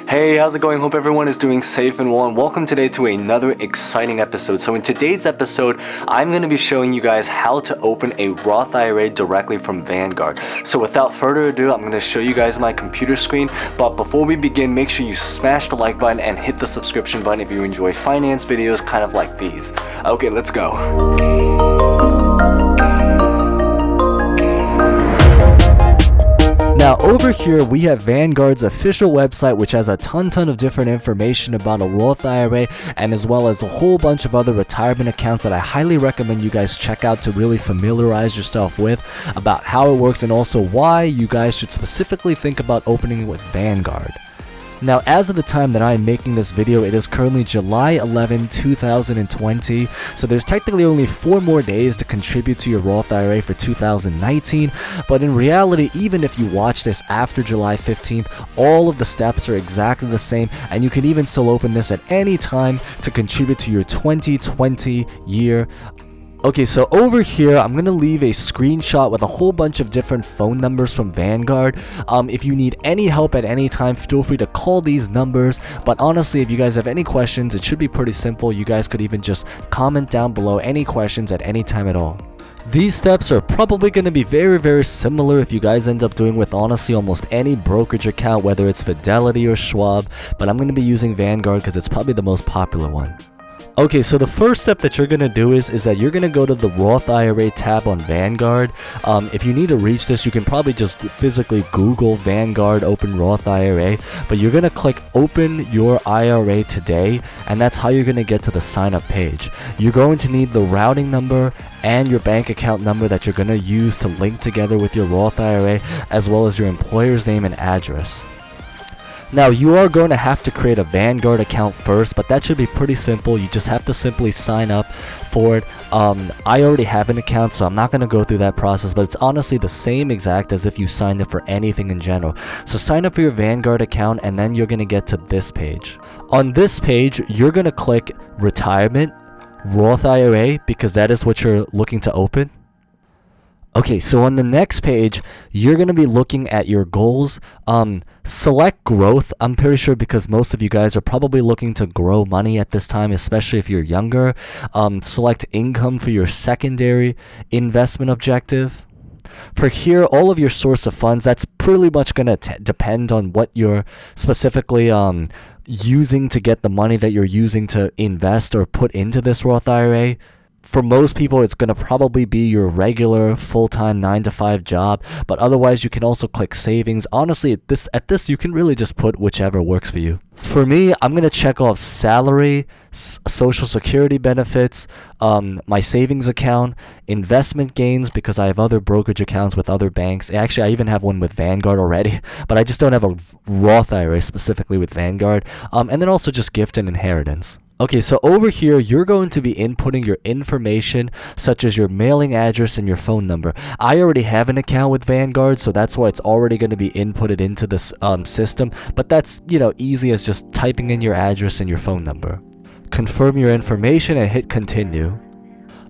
Hey, how's it going? Hope everyone is doing safe and well, and welcome today to another exciting episode. So in today's episode, I'm going to be showing you guys how to open a Roth IRA directly from Vanguard. So without further ado, I'm going to show you guys my computer screen. But before we begin, make sure you smash the like button and hit the subscription button if you enjoy finance videos kind of like these. Okay, let's go. Now over here we have Vanguard's official website, which has a ton of different information about a Roth IRA, and as well as a whole bunch of other retirement accounts that I highly recommend you guys check out to really familiarize yourself with about how it works and also why you guys should specifically think about opening it with Vanguard. Now, as of the time that I'm making this video, it is currently July 11, 2020, so there's technically only 4 more days to contribute to your Roth IRA for 2019, but in reality, even if you watch this after July 15th, all of the steps are exactly the same, and you can even still open this at any time to contribute to your 2020 year. Okay, so over here, I'm going to leave a screenshot with a whole bunch of different phone numbers from Vanguard. If you need any help at any time, feel free to call these numbers. But honestly, if you guys have any questions, it should be pretty simple. You guys could even just comment down below any questions at any time at all. These steps are probably going to be very similar if you guys end up doing with honestly almost any brokerage account, whether it's Fidelity or Schwab. But I'm going to be using Vanguard because it's probably the most popular one. Okay, so the first step that you're going to do is that you're going to go to the Roth IRA tab on Vanguard. If you need to reach this, you can probably just physically Google Vanguard Open Roth IRA, but you're going to click Open Your IRA Today, and that's how you're going to get to the sign up page. You're going to need the routing number and your bank account number that you're going to use to link together with your Roth IRA, as well as your employer's name and address. Now, you are going to have to create a Vanguard account first, but that should be pretty simple. You just have to simply sign up for it. I already have an account, so I'm not going to go through that process, but it's honestly the same exact as if you signed up for anything in general. So sign up for your Vanguard account, and then you're going to get to this page. On this page, you're going to click Retirement, Roth IRA, because that is what you're looking to open. Okay, so on the next page, you're going to be looking at your goals. Select growth, I'm pretty sure, because most of you guys are probably looking to grow money at this time, especially if you're younger. Select income for your secondary investment objective. For here, all of your source of funds, that's pretty much going to depend on what you're specifically using to get the money that you're using to invest or put into this Roth IRA. For most people, it's going to probably be your regular full-time 9-to-5 job, but otherwise you can also click savings. Honestly, at this you can really just put whichever works for you. For me, I'm going to check off salary, social security benefits, my savings account, investment gains, because I have other brokerage accounts with other banks. Actually, I even have one with Vanguard already, but I just don't have a Roth IRA specifically with Vanguard. And then also just gift and inheritance. Okay, so over here, you're going to be inputting your information, such as your mailing address and your phone number. I already have an account with Vanguard, so that's why it's already going to be inputted into this system. But that's, easy as just typing in your address and your phone number. Confirm your information and hit continue.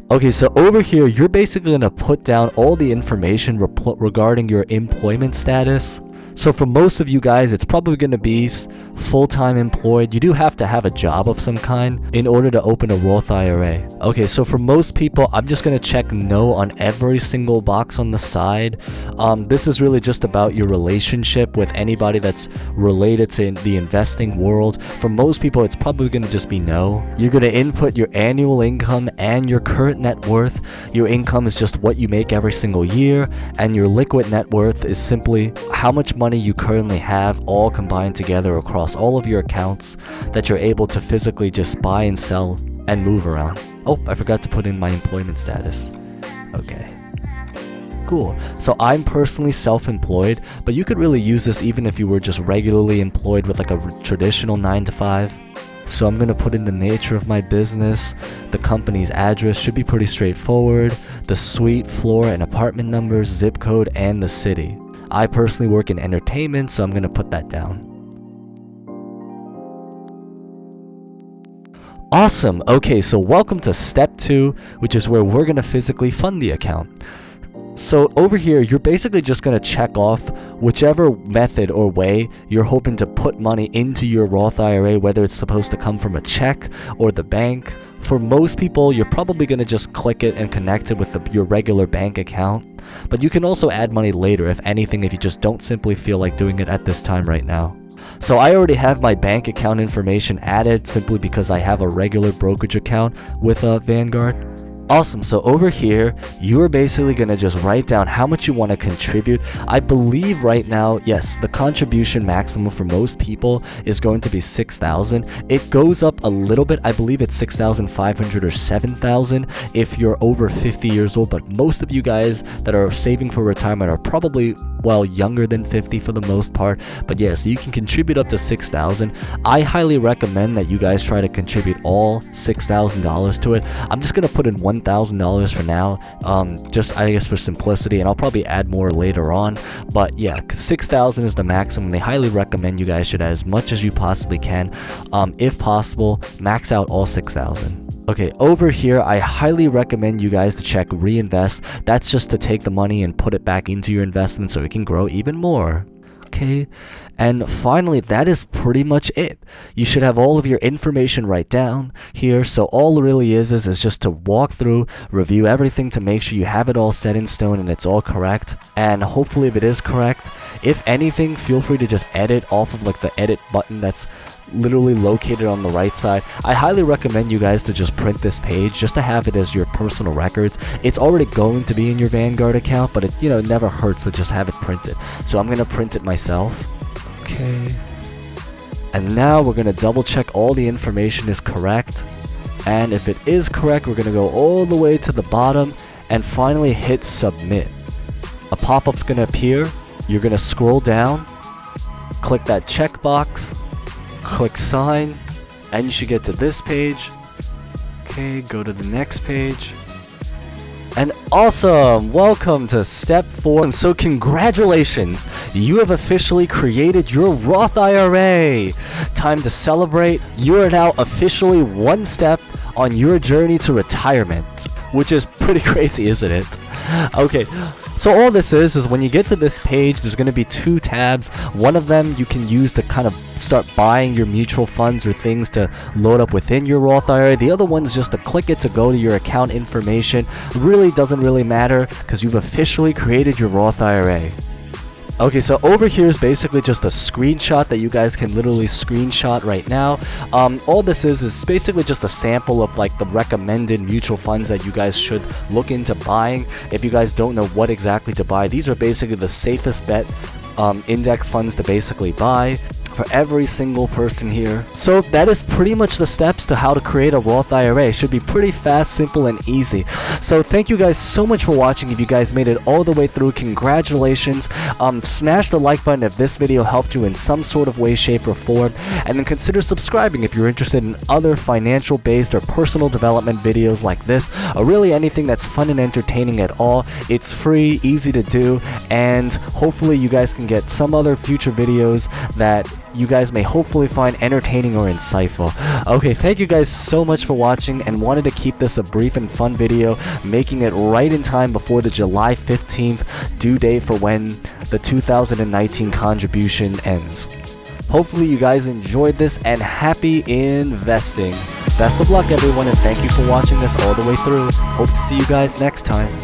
Okay, so over here, you're basically going to put down all the information regarding your employment status. So for most of you guys, it's probably going to be full-time employed. You do have to have a job of some kind in order to open a Roth IRA. Okay, so for most people, I'm just going to check no on every single box on the side. This is really just about your relationship with anybody that's related to the investing world. For most people, it's probably going to just be no. You're going to input your annual income and your current net worth. Your income is just what you make every single year, and your liquid net worth is simply how much money you currently have all combined together across all of your accounts that you're able to physically just buy and sell and move around. Oh, I forgot to put in my employment status. Okay. Cool. So I'm personally self-employed, but you could really use this even if you were just regularly employed with like a traditional 9-to-5. So I'm going to put in the nature of my business. The company's address should be pretty straightforward. The suite, floor, and apartment numbers, zip code, and the city. I personally work in entertainment, so I'm going to put that down. Awesome. Okay, so welcome to step 2, which is where we're going to physically fund the account. So over here, you're basically just going to check off whichever method or way you're hoping to put money into your Roth IRA, whether it's supposed to come from a check or the bank. For most people, you're probably going to just click it and connect it with your regular bank account. But you can also add money later, if anything, if you just don't simply feel like doing it at this time right now. So I already have my bank account information added simply because I have a regular brokerage account with Vanguard. Awesome, so over here, you're basically going to just write down how much you want to contribute. I believe right now, yes, the contribution maximum for most people is going to be $6,000. It goes up a little bit. I believe it's $6,500 or $7,000 if you're over 50 years old, but most of you guys that are saving for retirement are probably, well, younger than 50 for the most part. But yeah, so you can contribute up to $6,000. I highly recommend that you guys try to contribute all $6,000 to it. I'm just going to put in $1,000 for now, just I guess for simplicity, and I'll probably add more later on. But yeah, 6,000 is the maximum. They highly recommend you guys should add as much as you possibly can. If possible, max out all 6,000. Okay, over here, I highly recommend you guys to check reinvest. That's just to take the money and put it back into your investment so it can grow even more. Okay, and finally, that is pretty much it. You should have all of your information right down here. So all it really is just to walk through, review everything to make sure you have it all set in stone and it's all correct. And hopefully if it is correct, if anything, feel free to just edit off of like the edit button that's literally located on the right side. I highly recommend you guys to just print this page just to have it as your personal records. It's already going to be in your Vanguard account, but it, it never hurts to just have it printed. So I'm going to print it myself. Okay. And now we're going to double check all the information is correct. And if it is correct, we're going to go all the way to the bottom and finally hit submit. A pop-up's going to appear. You're going to scroll down, click that checkbox, click sign, and you should get to this page. Okay, go to the next page. And awesome! Welcome to step 4. So congratulations! You have officially created your Roth IRA! Time to celebrate. You are now officially one step on your journey to retirement. Which is pretty crazy, isn't it? Okay, so all this is when you get to this page, there's going to be 2 tabs. One of them you can use to kind of start buying your mutual funds or things to load up within your Roth IRA. The other one's just to click it to go to your account information. Really doesn't really matter because you've officially created your Roth IRA. Okay, so over here is basically just a screenshot that you guys can literally screenshot right now. All this is basically just a sample of like the recommended mutual funds that you guys should look into buying. If you guys don't know what exactly to buy, these are basically the safest bet index funds to basically buy for every single person here. So that is pretty much the steps to how to create a Roth IRA. It should be pretty fast, simple, and easy. So thank you guys so much for watching. If you guys made it all the way through, congratulations. Smash the like button if this video helped you in some sort of way, shape, or form, and then consider subscribing if you're interested in other financial based or personal development videos like this, or really anything that's fun and entertaining at all. It's free, easy to do, and hopefully you guys can get some other future videos that you guys may hopefully find entertaining or insightful. Okay, thank you guys so much for watching, and wanted to keep this a brief and fun video, making it right in time before the July 15th due date for when the 2019 contribution ends. Hopefully you guys enjoyed this, and happy investing. Best of luck everyone, and thank you for watching this all the way through. Hope to see you guys next time.